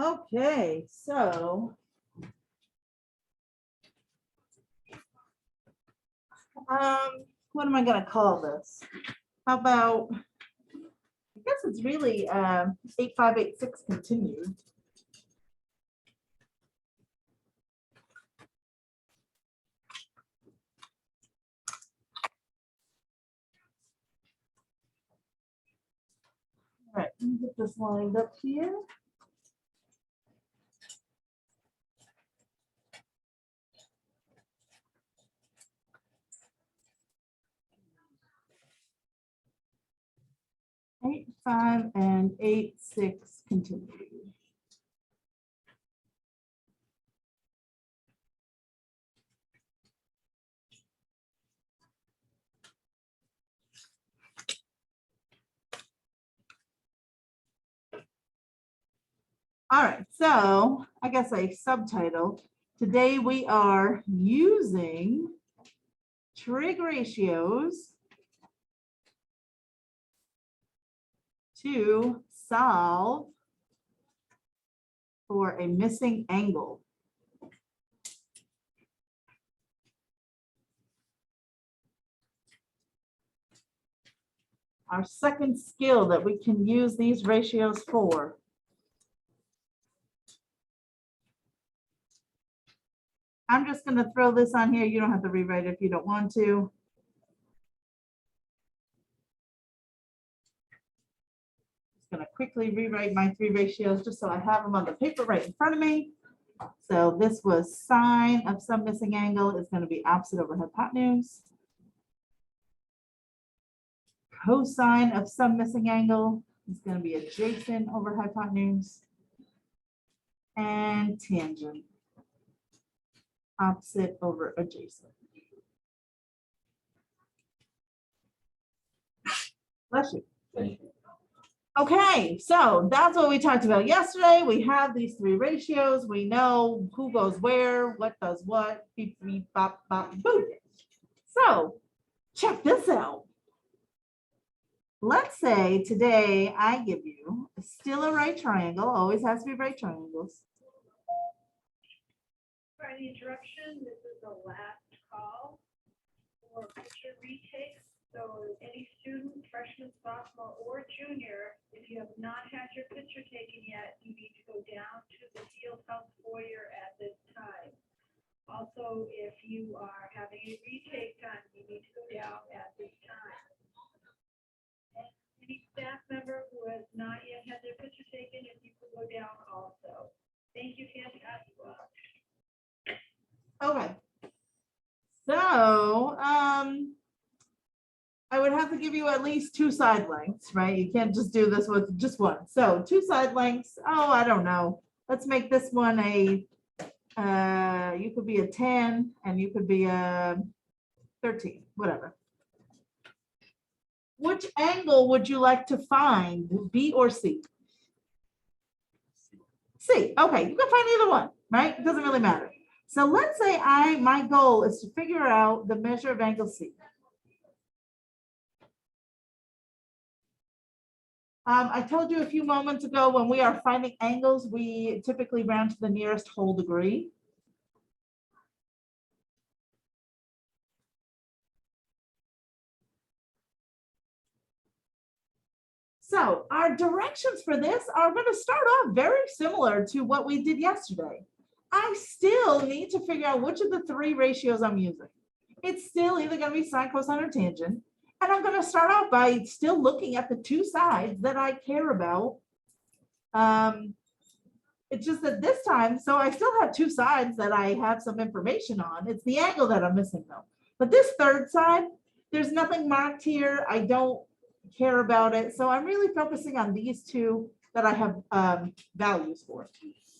Okay, so what am I gonna call this? How about, I guess it's really 8586 continued. All right, let me get this lined up here. Eight, 5, and 8, 6 continue. All right, so I guess a subtitle. Today we are using trig ratios to solve for a missing angle. Our second skill that we can use these ratios for. I'm just going to throw this on here. You don't have to rewrite it if you don't want to. Just going to quickly rewrite my three ratios just so I have them on the paper right in front of me. So this was sine of some missing angle is going to be opposite over hypotenuse. Cosine of some missing angle is going to be adjacent over hypotenuse. And tangent, opposite over adjacent. Bless you. Thank you. Okay, so that's what we talked about yesterday. We have these three ratios. We know who goes where, what does what, beep, beep, bop, bop, boop. So check this out. Let's say today I give you still a right triangle, always has to be right triangles. For any interruption, this is the last call for picture retakes. So any student, freshman, sophomore, or junior, if you have not had your picture taken yet, you need to go down to the field house foyer at this time. Also, if you are having a retake done, you need to go down at this time. And any staff member who has not yet had their picture taken, if you could go down also. Thank you, fantastic. Okay. So, I would have to give you at least two side lengths, right? You can't just do this with just one. So two side lengths. Oh, I don't know. Let's make this one a, you could be a 10 and you could be a 13, whatever. Which angle would you like to find, B or C? C. Okay, you can find either one, right? It doesn't really matter. So let's say my goal is to figure out the measure of angle C. I told you a few moments ago, when we are finding angles, we typically round to the nearest whole degree. So our directions for this are going to start off very similar to what we did yesterday. I still need to figure out which of the three ratios I'm using. It's still either going to be sine, cosine, or tangent. And I'm going to start off by still looking at the two sides that I care about. It's just that this time, so I still have two sides that I have some information on. It's the angle that I'm missing though. But this third side, there's nothing marked here. I don't care about it. So I'm really focusing on these two that I have values for.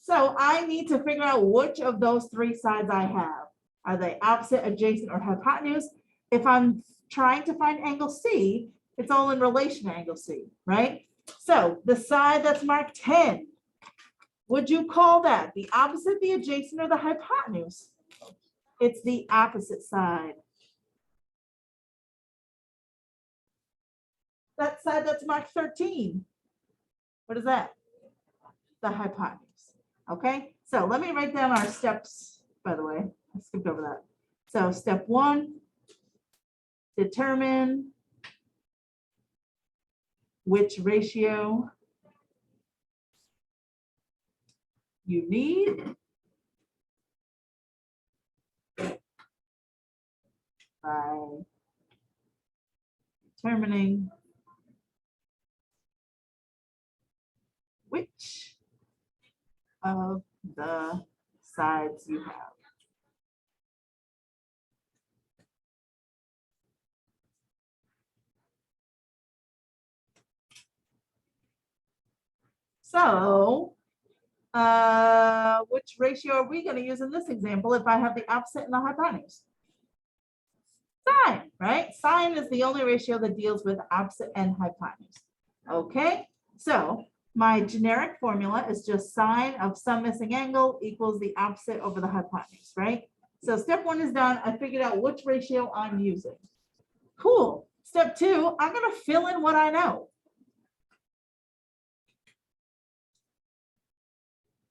So I need to figure out which of those three sides I have. Are they opposite, adjacent, or hypotenuse? If I'm trying to find angle C, it's all in relation to angle C, right? So the side that's marked 10, would you call that the opposite, the adjacent, or the hypotenuse? It's the opposite side. That side that's marked 13, what is that? the hypotenuse. Okay, so let me write down our steps, by the way. I skipped over that. So step 1, determine which ratio you need by determining which of the sides you have. So, which ratio are we going to use in this example if I have the opposite and the hypotenuse? Sine, right? Sine is the only ratio that deals with opposite and hypotenuse. Okay, so my generic formula is just sine of some missing angle equals the opposite over the hypotenuse, right? So step 1 is done. I figured out which ratio I'm using. Cool. Step 2, I'm going to fill in what I know.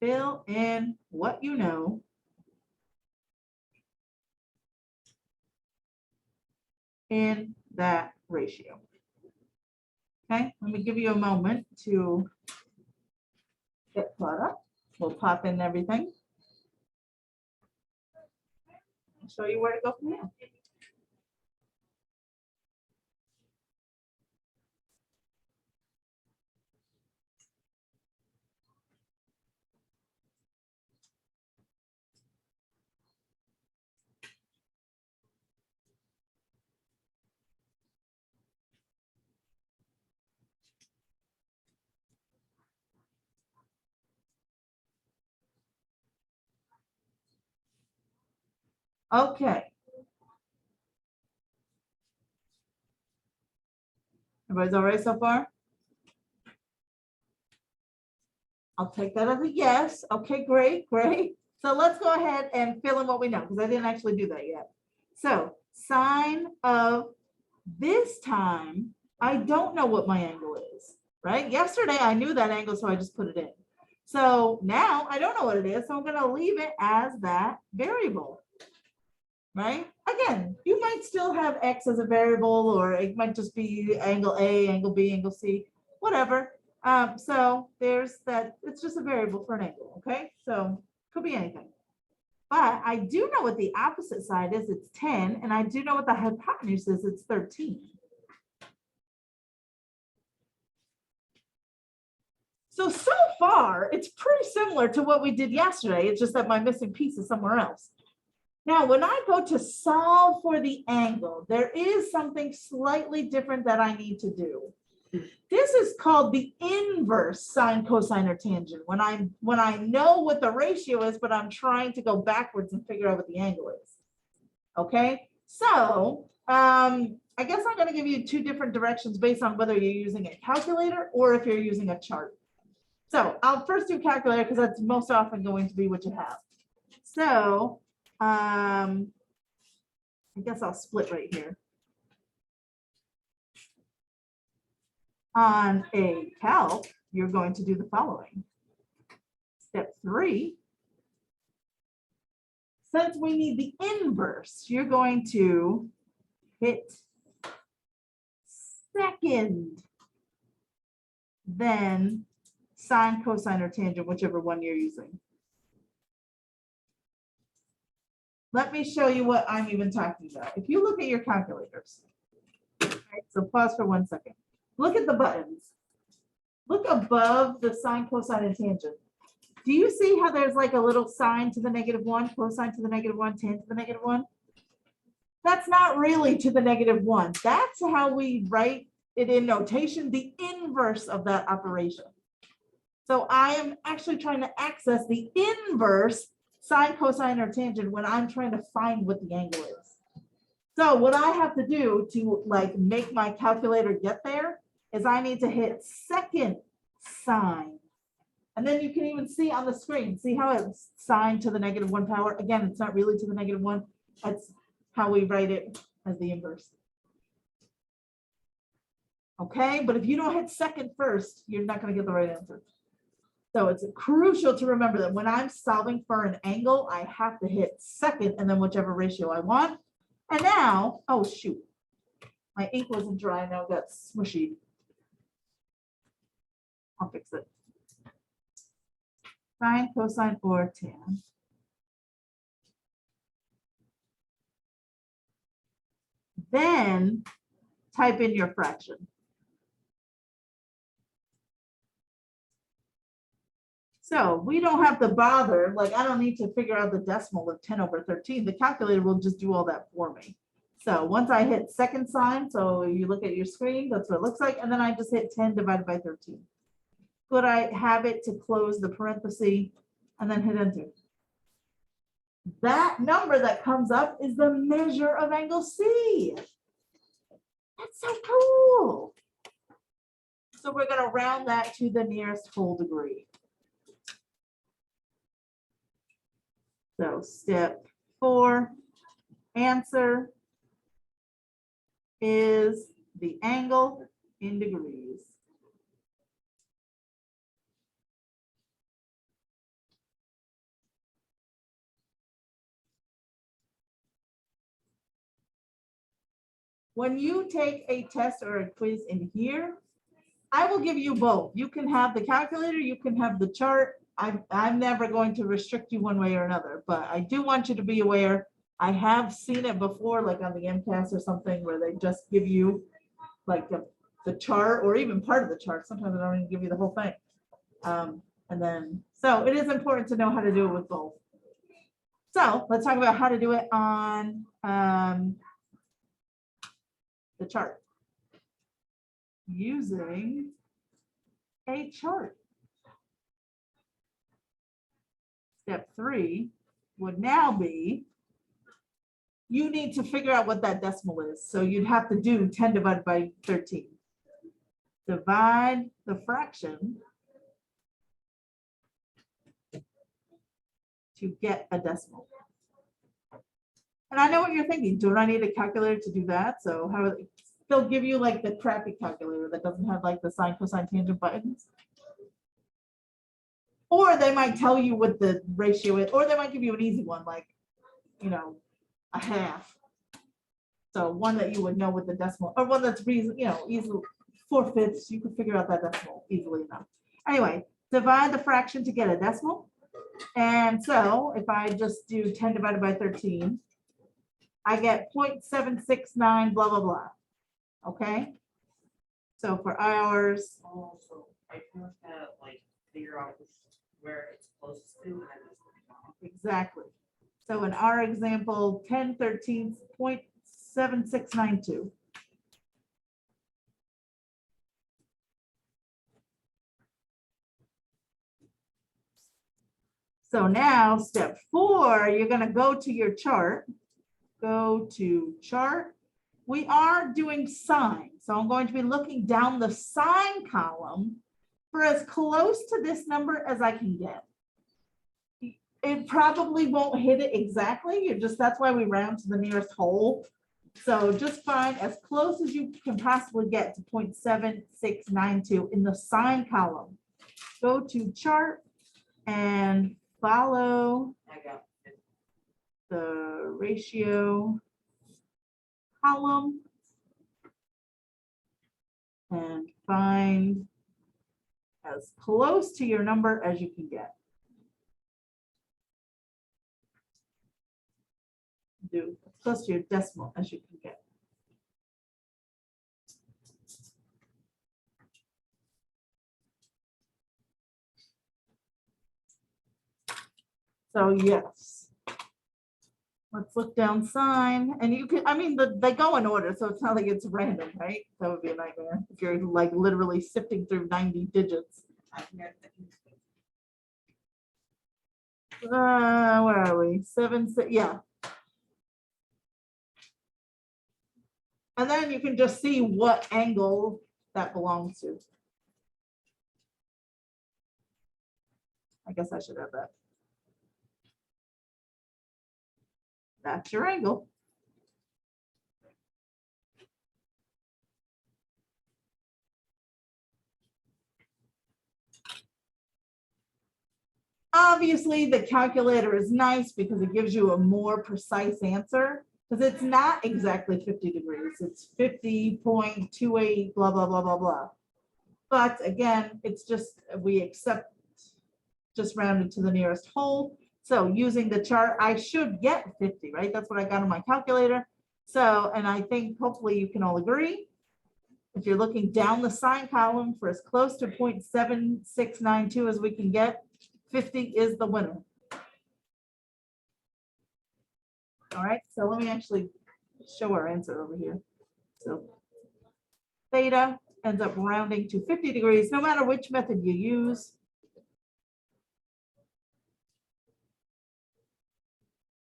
Fill in what you know in that ratio. Okay, let me give you a moment to get caught up. We'll pop in everything. I'll show you where to go from here. Okay. Everybody's all right so far? I'll take that as a yes. Okay, great, great. So let's go ahead and fill in what we know because I didn't actually do that yet. So sine of this time, I don't know what my angle is, right? Yesterday I knew that angle, so I just put it in. So now I don't know what it is, so I'm going to leave it as that variable, right? Again, you might still have X as a variable, or it might just be angle A, angle B, angle C, whatever. So there's that, it's just a variable for an angle, okay? So could be anything. But I do know what the opposite side is, it's 10, and I do know what the hypotenuse is, it's 13. So far, it's pretty similar to what we did yesterday. It's just that my missing piece is somewhere else. Now, when I go to solve for the angle, there is something slightly different that I need to do. This is called the inverse sine, cosine, or tangent. When I know what the ratio is, but I'm trying to go backwards and figure out what the angle is. Okay, so I guess I'm going to give you 2 different directions based on whether you're using a calculator or if you're using a chart. So I'll first do calculator because that's most often going to be what you have. So I guess I'll split right here. On a calc, you're going to do the following. Step 3, since we need the inverse, you're going to hit second, then sine, cosine, or tangent, whichever one you're using. Let me show you what I'm even talking about. If you look at your calculators, right, so pause for 1 second. Look at the buttons. Look above the sine, cosine, and tangent. Do you see how there's like a little sine to the -1, cosine to the -1, tan to the -1? That's not really to the -1. That's how we write it in notation, the inverse of that operation. So I am actually trying to access the inverse sine, cosine, or tangent when I'm trying to find what the angle is. So what I have to do to like make my calculator get there is I need to hit second sine. And then you can even see on the screen, see how it's sine to the -1 power. Again, it's not really to the -1. That's how we write it as the inverse. Okay, but if you don't hit second first, you're not going to get the right answer. So it's crucial to remember that when I'm solving for an angle, I have to hit second and then whichever ratio I want. And now, oh shoot, my ink wasn't dry, now it got smushy. I'll fix it. Sine, cosine, or tan. Then type in your fraction. So we don't have to bother, like I don't need to figure out the decimal of 10/13. The calculator will just do all that for me. So once I hit second sign, so you look at your screen, that's what it looks like, and then I just hit 10 divided by 13. Could I have it to close the parenthesis and then hit enter? That number that comes up is the measure of angle C. That's so cool. So we're going to round that to the nearest whole degree. So step 4, answer is the angle in degrees. When you take a test or a quiz in here, I will give you both. You can have the calculator, you can have the chart. I'm never going to restrict you one way or another, but I do want you to be aware. I have seen it before, like on the MCAS or something, where they just give you like the chart or even part of the chart. Sometimes they don't even give you the whole thing. And then, so it is important to know how to do it with both. So let's talk about how to do it on the chart using a chart. Step 3 would now be, you need to figure out what that decimal is. So you'd have to do 10 divided by 13. Divide the fraction to get a decimal. And I know what you're thinking. Don't I need a calculator to do that? So how they'll give you like the crappy calculator that doesn't have like the sine, cosine, tangent buttons. Or they might tell you what the ratio is, or they might give you an easy one, like, you know, a half. So one that you would know with the decimal, or one that's reason, you know, easily 4/5, you could figure out that decimal easily enough. Anyway, divide the fraction to get a decimal. And so if I just do 10 divided by 13, I get 0.769, blah, blah, blah. Okay. So for hours. Also, I have to like figure out where it's closest to. And I just look it up. Exactly. So in our example, 10/13, 0.7692. So now step 4, you're going to go to your chart. Go to chart. We are doing sine. So I'm going to be looking down the sine column for as close to this number as I can get. It probably won't hit it exactly. That's why we round to the nearest whole. So just find as close as you can possibly get to 0.7692 in the sine column. Go to chart and follow I got it. the ratio column and find as close to your number as you can get. Do as close to your decimal as you can get. So yes, let's look down sine, and you can, I mean, they go in order, so it's not like it's random, right? That would be a nightmare if you're like literally sifting through 90 digits. I can get it. Where are we? 7, 6, yeah. And then you can just see what angle that belongs to. I guess I should have that. That's your angle. Obviously, the calculator is nice because it gives you a more precise answer, because it's not exactly 50 degrees. It's 50.28, blah, blah, blah, blah, blah. But again, it's just, we accept just rounded to the nearest whole. So using the chart, I should get 50, right? That's what I got on my calculator. So, and I think hopefully you can all agree. If you're looking down the sign column for as close to 0.7692 as we can get, 50 is the winner. All right, so let me actually show our answer over here. So theta ends up rounding to 50 degrees, no matter which method you use.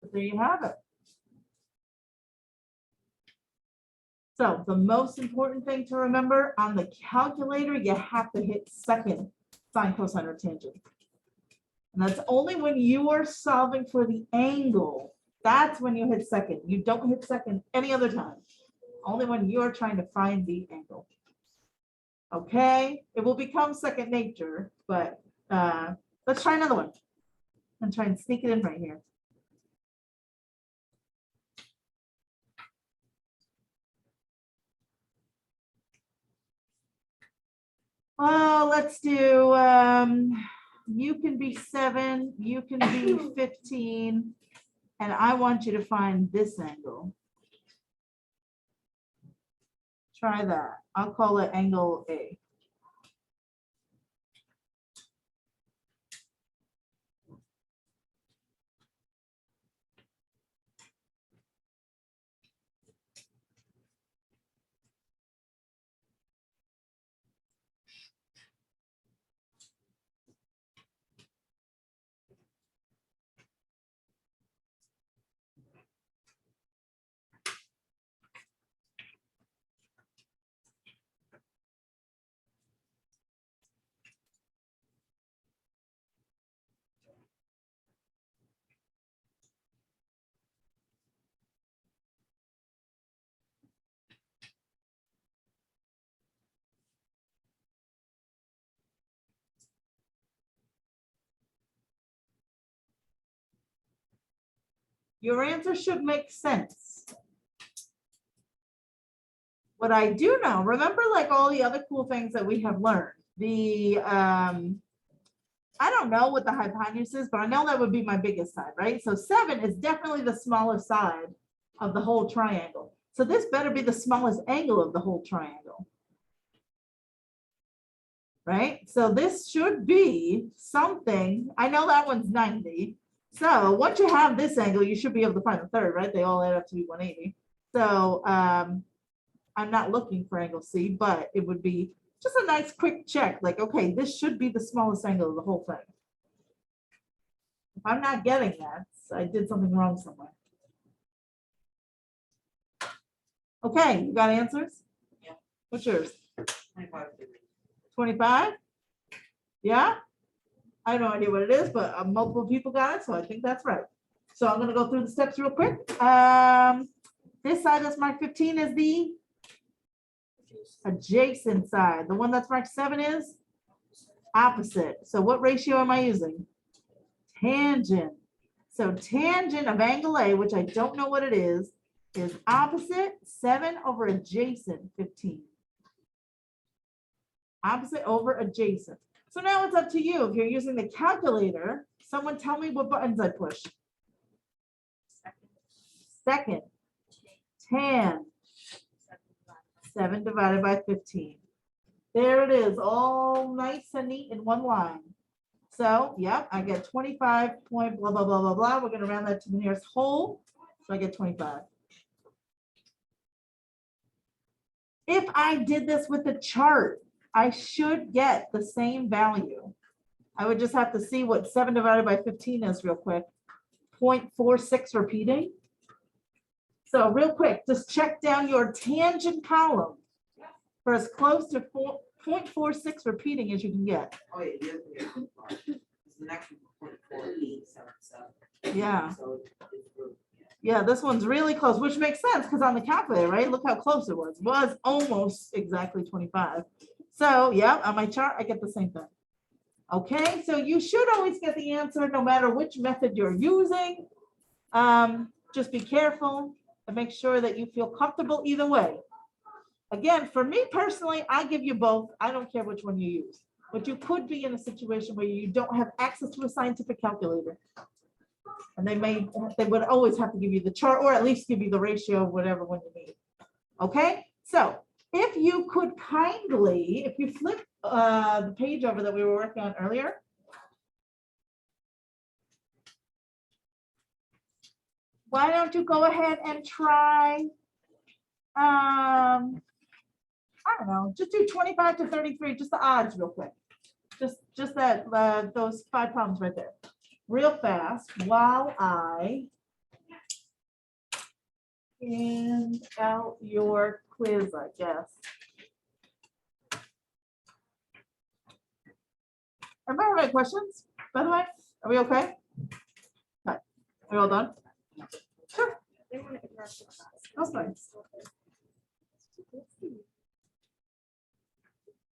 But there you have it. So the most important thing to remember on the calculator, you have to hit second sine, cosine, or tangent. And that's only when you are solving for the angle. That's when you hit second. You don't hit second any other time. Only when you're trying to find the angle. Okay, it will become second nature, but let's try another one and try and sneak it in right here. Well, let's do, you can be 7, you can be 15, and I want you to find this angle. Try that. I'll call it angle A. Your answer should make sense. What I do know, remember like all the other cool things that we have learned, the, I don't know what the hypotenuse is, but I know that would be my biggest side, right? So 7 is definitely the smaller side of the whole triangle. So this better be the smallest angle of the whole triangle. Right? So this should be something, I know that one's 90. So once you have this angle, you should be able to find the third, right? They all add up to be 180. So I'm not looking for angle C, but it would be just a nice quick check. Like, okay, this should be the smallest angle of the whole thing. If I'm not getting that, I did something wrong somewhere. Okay, you got answers? Yeah. What's yours? 25 degrees. 25? Yeah? I have no idea what it is, but multiple people got it, so I think that's right. So I'm gonna go through the steps real quick. This side that's marked 15 is the adjacent side. The one that's marked 7 is opposite. So what ratio am I using? Tangent. So tangent of angle A, which I don't know what it is opposite 7 over adjacent 15. Opposite over adjacent. So now it's up to you. If you're using the calculator, someone tell me what buttons I push. Second. Tan. 7 divided by 15. There it is, all nice and neat in one line. So, yep, I get 25 point blah, blah, blah, blah, blah. We're going to round that to the nearest whole. So I get 25. If I did this with a chart, I should get the same value. I would just have to see what 7 divided by 15 is real quick. 0.46 repeating. So real quick, just check down your tangent column for as close to 0.46 repeating as you can get. Oh, yeah, the other thing is the next one, 0.4877. Yeah. So it's really, Yeah, this one's really close, which makes sense because on the calculator, right? Look how close it was. It was almost exactly 25. So yeah, on my chart, I get the same thing. Okay, so you should always get the answer no matter which method you're using. Just be careful and make sure that you feel comfortable either way. Again, for me personally, I give you both. I don't care which one you use. But you could be in a situation where you don't have access to a scientific calculator. And they would always have to give you the chart or at least give you the ratio of whatever one you need. Okay, so if you could kindly, if you flip the page over that we were working on earlier. Why don't you go ahead and try, I don't know, just do 25 to 33, just the odds real quick. Just that, those 5 problems right there. Real fast while I hand out your quiz, I guess. Anybody have any questions, by the way? Are we okay? Okay. Are we all done? Sure. Okay.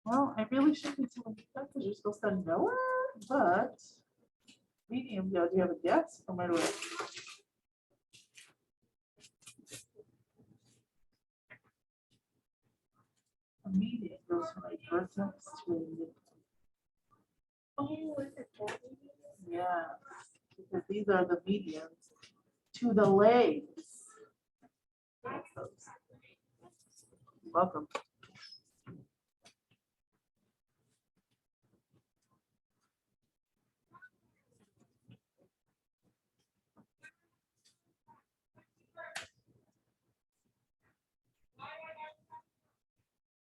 Well, I really shouldn't tell you that because you're supposed to know it, but medium, do you have a guess? Or am I right? A median goes from a vertex to. Oh, is it that? Yeah, because these are the medians to the legs. Welcome.